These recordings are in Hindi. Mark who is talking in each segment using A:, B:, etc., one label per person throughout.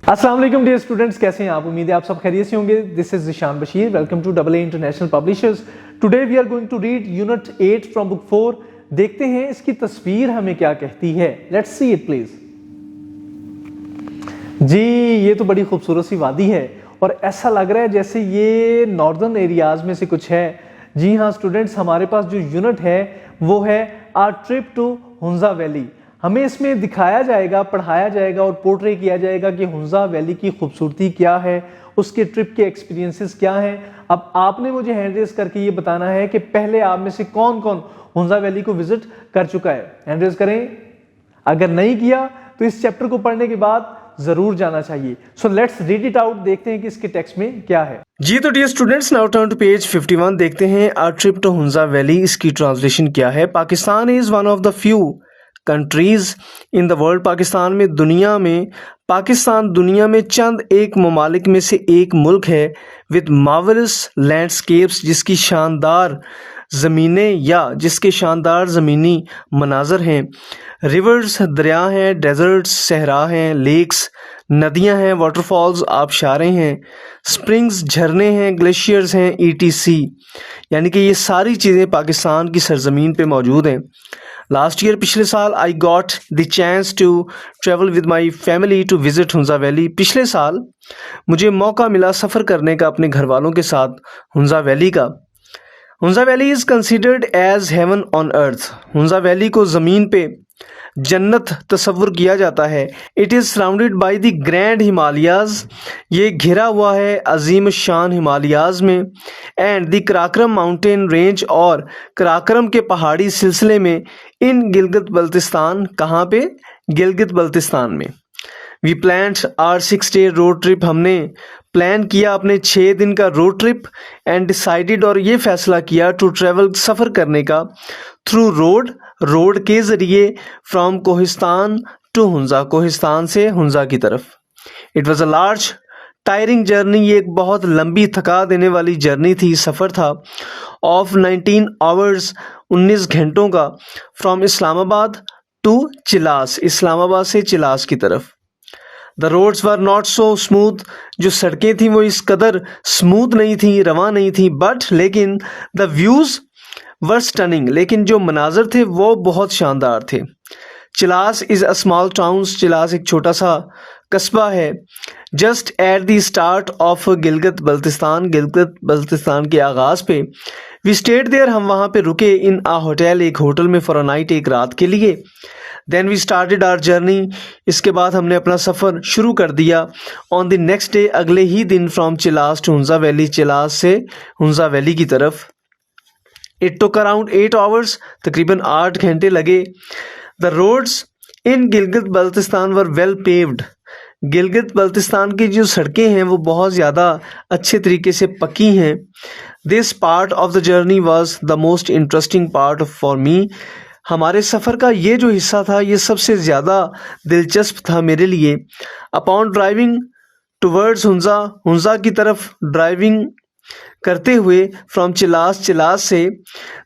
A: अस्सलाम वालेकुम डियर स्टूडेंट्स, कैसे हैं आप? उम्मीद है आप सब खैरियत से होंगे। This is Zeeshan Bashir, welcome to AA International Publishers. Today we are going to read unit 8 from book 4। देखते हैं इसकी तस्वीर हमें क्या कहती है। Let's see it please. जी, ये तो बड़ी खूबसूरत सी वादी है और ऐसा लग रहा है जैसे ये नॉर्दर्न एरियाज में से कुछ है। जी हाँ स्टूडेंट्स, हमारे पास जो यूनिट है वो है our trip to Hunza valley. हमें इसमें दिखाया जाएगा, पढ़ाया जाएगा और पोर्ट्रे किया जाएगा कि हुंजा वैली की खूबसूरती क्या है, उसके ट्रिप के एक्सपीरियंसेस क्या हैं। अब आपने मुझे हैंड रेज करके ये बताना है कि पहले आप में से कौन कौन हुंजा वैली को विजिट कर चुका है। हैंड रेज करें। अगर नहीं किया तो इस चैप्टर को पढ़ने के बाद जरूर जाना चाहिए। So let's read it out, देखते हैं कि इसके टेक्स्ट में क्या है।
B: जी तो dear students, now turn to page 51। देखते हैं our trip to Hunza valley, इसकी ट्रांसलेशन क्या है। Pakistan is one of the few countries in the world. Pakistan दुनिया में चंद एक ममालिक में से एक मुल्क है विद मार्वलस लैंडस्केप्स, जिसके शानदार ज़मीनी मनाजर हैं। रिवर्स दरिया हैं, डेजर्ट्स सहरा हैं, लेक्स नदियां हैं, वाटरफॉल्स आबशारें हैं, स्प्रिंग्स झरने हैं, ग्लेशियर्स हैं, ETC। यानी कि ये सारी चीज़ें पाकिस्तान की सरजमीन पे मौजूद हैं। लास्ट ईयर, पिछले साल, I got the chance to travel with my family to visit Hunza valley. पिछले साल मुझे मौका मिला सफ़र करने का अपने घर वालों के साथ हुंजा वैली का। Hunza valley is considered as heaven on earth. Hunza valley को ज़मीन पे जन्नत तस्वुर किया जाता है। It is surrounded by the grand Himalayas. ये घिरा हुआ है अजीम शान हिमालयाज़ में। And the Karakoram mountain range, और कराक्रम के पहाड़ी सिलसिले में। इन गिलगित बल्तिस्तान, कहाँ पे? गिलगित बल्तिस्तान में। We plan our 6-day road trip. हमने प्लान किया अपने 6 दिन का रोड ट्रिप। एंड डिसाइडेड, और ये फैसला किया, टू ट्रेवल, सफ़र करने का, थ्रू रोड के ज़रिए, फ्रॉम कोहिस्तान टू हुंजा, कोहिस्तान से हुंजा की तरफ। It was a large tiring journey. ये एक बहुत लंबी थका देने वाली जर्नी थी, सफ़र था। ऑफ 19 आवर्स, 19 घंटों का। फ्रॉम इस्लामाबाद टू चिलास, इस्लामाबाद से चिलास की तरफ। The roads were not so smooth. जो सड़कें थी वो इस कदर स्मूथ नहीं थी, रवां नहीं थी। बट लेकिन द व्यूज़ वर स्टनिंग, लेकिन जो मनाजर थे वो बहुत शानदार थे। Chilas is a small town. Chilas एक छोटा सा कस्बा है। Just at the start of Gilgit Baltistan के आगाज़ पे। वी स्टेड देयर, हम वहाँ पे रुके। इन आ होटल, एक होटल में, फॉर अ नाइट, एक रात के लिए। Then we started our journey. इसके बाद हमने अपना सफ़र शुरू कर दिया। ऑन द नेक्स्ट डे, अगले ही दिन, from Chilas to Hunza valley, Chilas से हुंजा वैली की तरफ। इट टुक अराउंड 8 आवर्स, तकरीबन 8 घंटे लगे। The roads in Gilgit Baltistan were well paved. Gilgit Baltistan की जो सड़कें हैं वो बहुत ज़्यादा अच्छे तरीके से पक्की हैं। This part of the journey was the most interesting part for me. हमारे सफ़र का ये जो हिस्सा था ये सबसे ज़्यादा दिलचस्प था मेरे लिए। अपॉन ड्राइविंग टुवर्ड्स हुंजा की तरफ ड्राइविंग करते हुए, फ्रॉम चिलास से,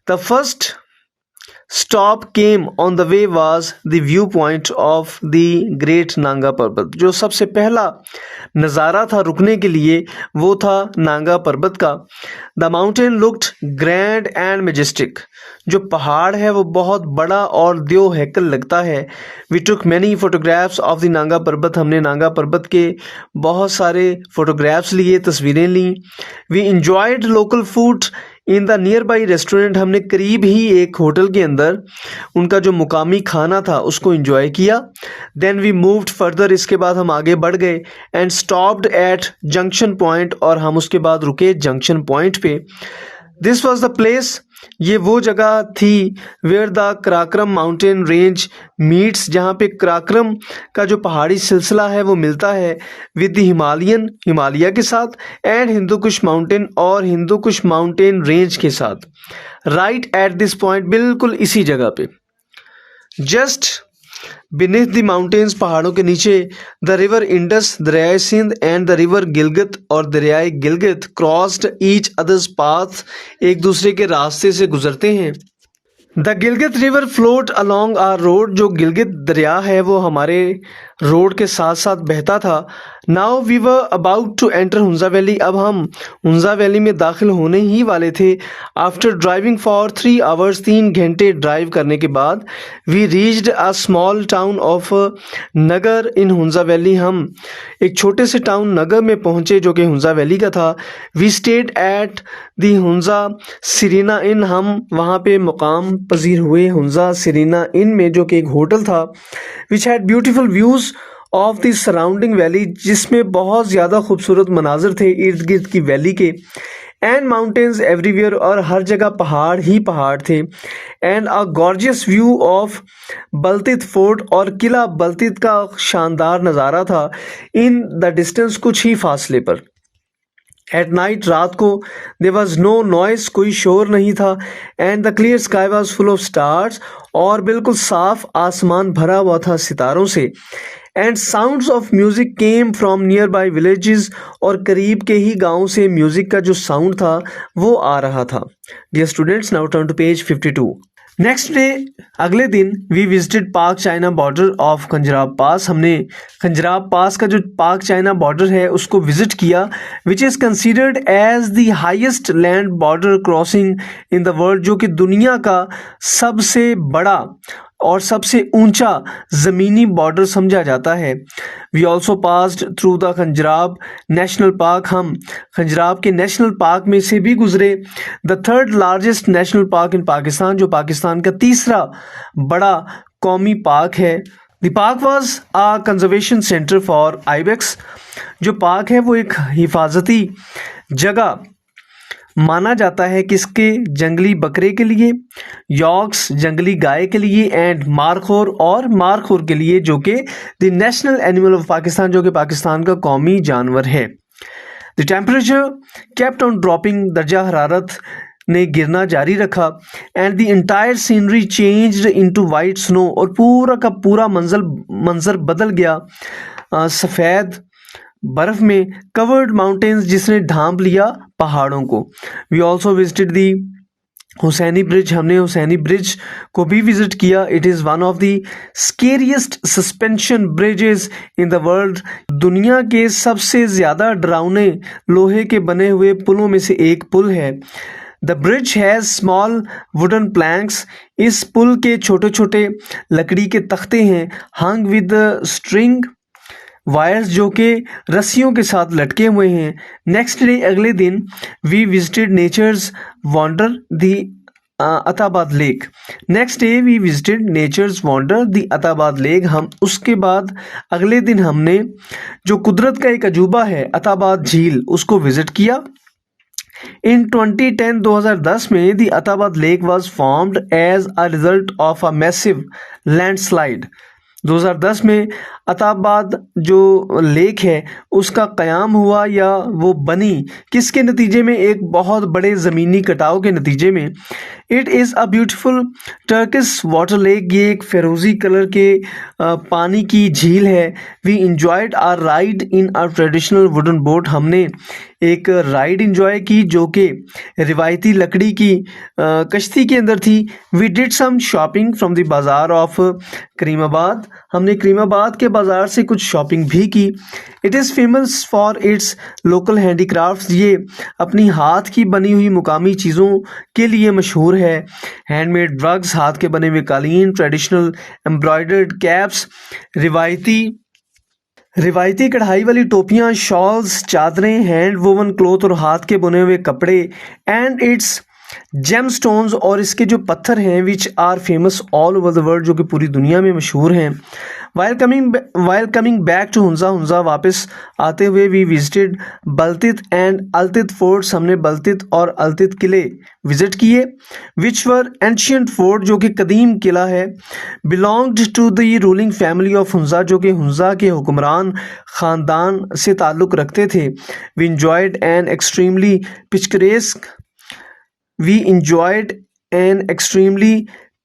B: the first stop came on the way was the view point of the great Nanga पर्वत। जो सबसे पहला नज़ारा था रुकने के लिए वो था नांगा पर्वत का। The mountain looked grand and Majestic. जो पहाड़ है वो बहुत बड़ा और देव हैकल लगता है। We took many photographs of the Nanga Parbat. हमने नांगा पर्वत के बहुत सारे फोटोग्राफ्स लिए, तस्वीरें ली। We enjoyed local food in the nearby restaurant. हमने करीब ही एक होटल के अंदर उनका जो मुकामी खाना था उसको एंजॉय किया। देन वी मूव्ड फर्दर, इसके बाद हम आगे बढ़ गए। And stopped at junction point, और हम उसके बाद रुके जंक्शन पॉइंट पे। दिस वॉज द प्लेस, ये वो जगह थी, where the Karakoram mountain range meets, जहाँ पे कराक्रम का जो पहाड़ी सिलसिला है वो मिलता है विद द हिमालय के साथ, एंड हिंदू कुश माउंटेन, और हिंदू कुश माउंटेन रेंज के साथ। राइट एट दिस पॉइंट, बिल्कुल इसी जगह पे। जस्ट बीनीथ द माउंटेन्स, पहाड़ों के नीचे, द रिवर इंडस, दरियाए Sindh, and the river Gilgit, और दरियाए Gilgit, crossed each other's path, एक दूसरे के रास्ते से गुजरते हैं। The Gilgit river float along our road. जो गिलगित दरिया है वो हमारे रोड के साथ साथ बहता था। Now we were about to enter Hunza valley, अब हम हुंजा वैली में दाखिल होने ही वाले थे। आफ्टर ड्राइविंग फॉर 3 आवर्स, 3 घंटे ड्राइव करने के बाद we reached a small town of Nagar in Hunza valley, हम एक छोटे से टाउन नगर में पहुंचे जो कि हुंजा वैली का था। We stayed at the Hunza Serena Inn, हम वहाँ पे मुकाम पजीर हुए हुंजा सिरीना इन में जो कि एक होटल था। Which had beautiful views of the surrounding valley, जिसमें बहुत ज़्यादा खूबसूरत मनाजर थे इर्द गिर्द की वैली के। एंड माउंटेन्स एवरीवेयर, और हर जगह पहाड़ ही पहाड़ थे। And a gorgeous view of Baltit fort, और किला बल्तित का शानदार नज़ारा था इन द डिस्टेंस, कुछ ही फासले पर। एट नाइट, रात को, देयर वॉज नो नॉइस, कोई शोर नहीं था। And the clear sky was full of stars, और बिल्कुल साफ आसमान भरा हुआ था सितारों से। And sounds of music came from near by villages, और करीब के ही गाँव से म्यूजिक का जो साउंड था वो आ रहा था। Dear students, now turn to page 52। Next day, अगले दिन, we visited Pak China border of Khunjerab pass, हमने खंजराब पास का जो पाक चाइना बॉर्डर है उसको विजिट किया। Which is considered as the highest land border crossing in the world, जो कि दुनिया का सबसे बड़ा और सबसे ऊंचा ज़मीनी बॉर्डर समझा जाता है। We also passed through the Khunjerab national park, हम खंजराब के नेशनल पार्क में से भी गुजरे। The third largest national park in Pakistan, जो पाकिस्तान का तीसरा बड़ा कौमी पार्क है। The park was a conservation centre for ibex, जो पार्क है वो एक हिफाजती जगह माना जाता है किसके, जंगली बकरे के लिए, यॉक्स जंगली गाय के लिए, एंड मारखोर, और मारखोर के लिए, जो कि the national animal of Pakistan, जो कि पाकिस्तान का कौमी जानवर है। The temperature kept on dropping, दर्जा हरारत ने गिरना जारी रखा। And the entire scenery changed into white snow, और पूरा का पूरा मंजर बदल गया सफ़ेद बर्फ में। कवर्ड माउंटेन्स, जिसने ढांप लिया पहाड़ों को। We also visited the Hussaini bridge, हमने हुसैनी ब्रिज को भी विजिट किया। It is one of the scariest suspension bridges in the world, दुनिया के सबसे ज़्यादा डरावने लोहे के बने हुए पुलों में से एक पुल है। The bridge has small wooden planks, इस पुल के छोटे छोटे लकड़ी के तख्ते हैं। हंग विद स्ट्रिंग वायर्स, जो कि रस्सियों के साथ लटके हुए हैं। नेक्स्ट डे, अगले दिन, we visited nature's wonder the Attabad lake. Next day we visited nature's wonder the Attabad lake, हम उसके बाद अगले दिन हमने जो कुदरत का एक अजूबा है अताबाद झील उसको विजिट किया। इन 2010 में the Attabad lake was formed as a result of a massive landslide. 2010 में अताबाद जो लेक है उसका क़याम हुआ या वो बनी किसके नतीजे में, एक बहुत बड़े ज़मीनी कटाव के नतीजे में। It is a beautiful Turkish water lake, ये एक फ़िरोज़ी कलर के पानी की झील है। We enjoyed our ride in our traditional wooden boat, हमने एक राइड इंजॉय की जो कि रिवायती लकड़ी की कश्ती के अंदर थी। We did some shopping from the bazaar of Karimabad, हमने करीमाबाद के बाज़ार से कुछ शॉपिंग भी की। It is famous for its local handicrafts, ये अपनी हाथ की बनी हुई मुकामी चीज़ों के लिए मशहूर है। हैंडमेड ड्रग्स, हाथ के बने हुए कालीन, ट्रेडिशनल एम्ब्रॉयडर्ड कैप्स, रिवायती कढ़ाई वाली टोपियाँ, शॉल्स, चादरें, हैंड वोवन क्लोथ और हाथ के बुने हुए कपड़े, एंड इट्स जेम स्टोन्स, और इसके जो पत्थर हैं which are famous all over the world, जो कि पूरी दुनिया में मशहूर हैं। While coming back to Hunza वापस आते हुए we visited Baltit and Altit forts, हमने बल्तित और अल्तित किले विजिट किए। विच वर एंशियंट फोर्ट, जो कि कदीम किला है। Belonged to the ruling family of Hunza, जो कि हुंजा के हुक्मरान ख़ानदान से ताल्लुक़ रखते थे। We enjoyed an extremely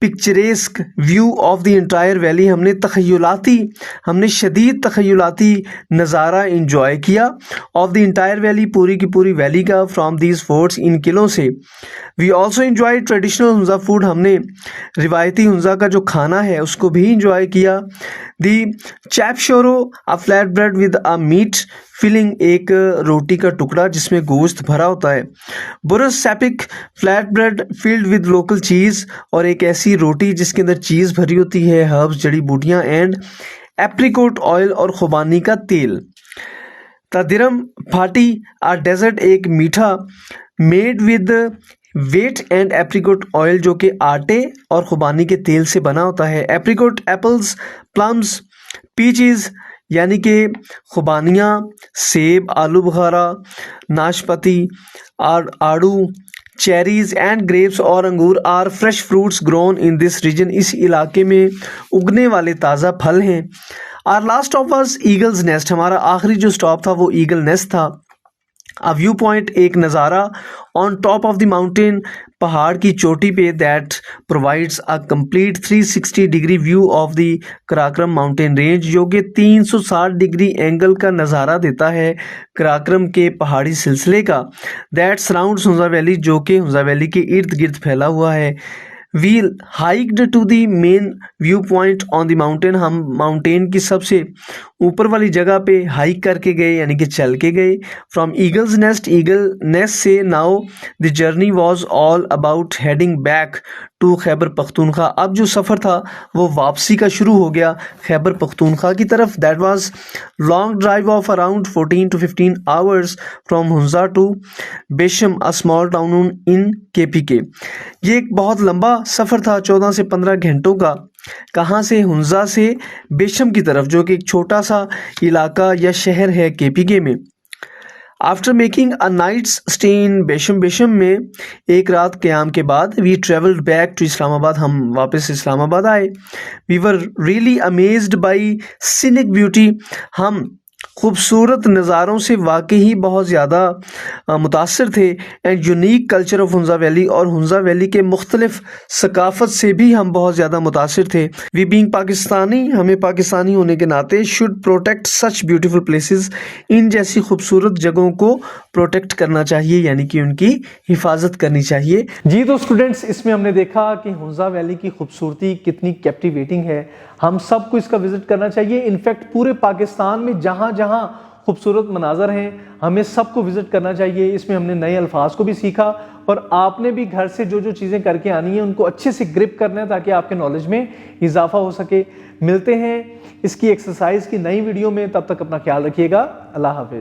B: picturesque view of the entire valley, हमने शदीद तखयलाती नज़ारा इंजॉय किया ऑफ द इंटायर वैली, पूरी की पूरी वैली का, फ्रॉम दीज फोर्ट्स, इन किलों से। We also enjoy traditional Hunza food, हमने रिवायती हुंजा का जो खाना है उसको भी इंजॉय किया। The chapshoro, a flat bread with a meat filling, एक रोटी का टुकड़ा जिसमें गोश्त भरा होता है। Burus shapik, flat bread filled with local cheese, और एक ऐसी रोटी जिसके अंदर चीज़ भरी होती है, हर्ब्स, जड़ी बूटियाँ, एंड एप्रिकोट ऑयल, और खुबानी का तेल। तदिरम फाटी, अ डेजर्ट, एक मीठा, made with weight and apricot oil, जो कि आटे और खुबानी के तेल से बना होता है। एप्रिकोट, एप्पल्स, प्लम्स, पीचेस यानी कि खुबानियाँ, सेब, आलू बुखारा, नाशपाती, आड़ू, चेरीज एंड ग्रेप्स, और अंगूर, our fresh fruits grown in this region, इस इलाके में उगने वाले ताज़ा फल हैं। Our last stop was Eagle's Nest, हमारा आखिरी जो स्टॉप था वो ईगल नेस्ट था। अ व्यू पॉइंट, एक नज़ारा, on top of the mountain, पहाड़ की चोटी पे, that provides a complete 360 degree view of the Karakoram mountain range, जो कि 360 डिग्री एंगल का नज़ारा देता है कराक्रम के पहाड़ी सिलसिले का। दैट सराउंड्स हुंजा वैली, जो कि हुंजा वैली के इर्द गिर्द फैला हुआ है। We hiked to the main view point on the mountain, हम माउंटेन की सबसे ऊपर वाली जगह पे हाइक करके गए, यानी कि चल के गए। From Eagle's Nest, Eagle Nest से now the journey was all about heading back to Khyber Pakhtunkhwa, अब जो सफ़र था वो वापसी का शुरू हो गया खैबर पख्तूनख्वा की तरफ। That was long drive of around 14 to 15 hours from Hunza to Besham, a small town in KPK। ये एक बहुत लंबा सफ़र था, 14 से 15 घंटों का। कहाँ से? हुंजा से बेशम की तरफ, जो कि एक छोटा सा इलाका या शहर है KPK में। After making a night's stay in Besham में एक रात क़याम के बाद, we travelled back to Islamabad, हम वापस इस्लामाबाद आए। We were really amazed by scenic beauty, हम खूबसूरत नज़ारों से वाकई ही बहुत ज़्यादा मुतासर थे। And unique culture of Hunza valley, और हुंजा वैली के मुख्तलिफ सकाफ़त से भी हम बहुत ज़्यादा मुतासर थे। वी बीइंग पाकिस्तानी, हमें पाकिस्तानी होने के नाते should protect such beautiful places, इन जैसी खूबसूरत जगहों को प्रोटेक्ट करना चाहिए, यानी कि उनकी हिफाजत करनी चाहिए।
A: जी तो स्टूडेंट्स, इसमें हमने देखा कि हुंजा वैली की खूबसूरती कितनी कैप्टिवेटिंग है, हम सबको इसका विजिट करना चाहिए। इनफैक्ट पूरे पाकिस्तान में जहाँ जहाँ खूबसूरत मनाजर हैं हमें सबको विजिट करना चाहिए। इसमें हमने नए अल्फाज को भी सीखा, और आपने भी घर से जो जो चीज़ें करके आनी है उनको अच्छे से ग्रिप करना है ताकि आपके नॉलेज में इजाफा हो सके। मिलते हैं इसकी एक्सरसाइज की नई वीडियो में, तब तक अपना ख्याल रखिएगा। अल्लाह हाफिज़।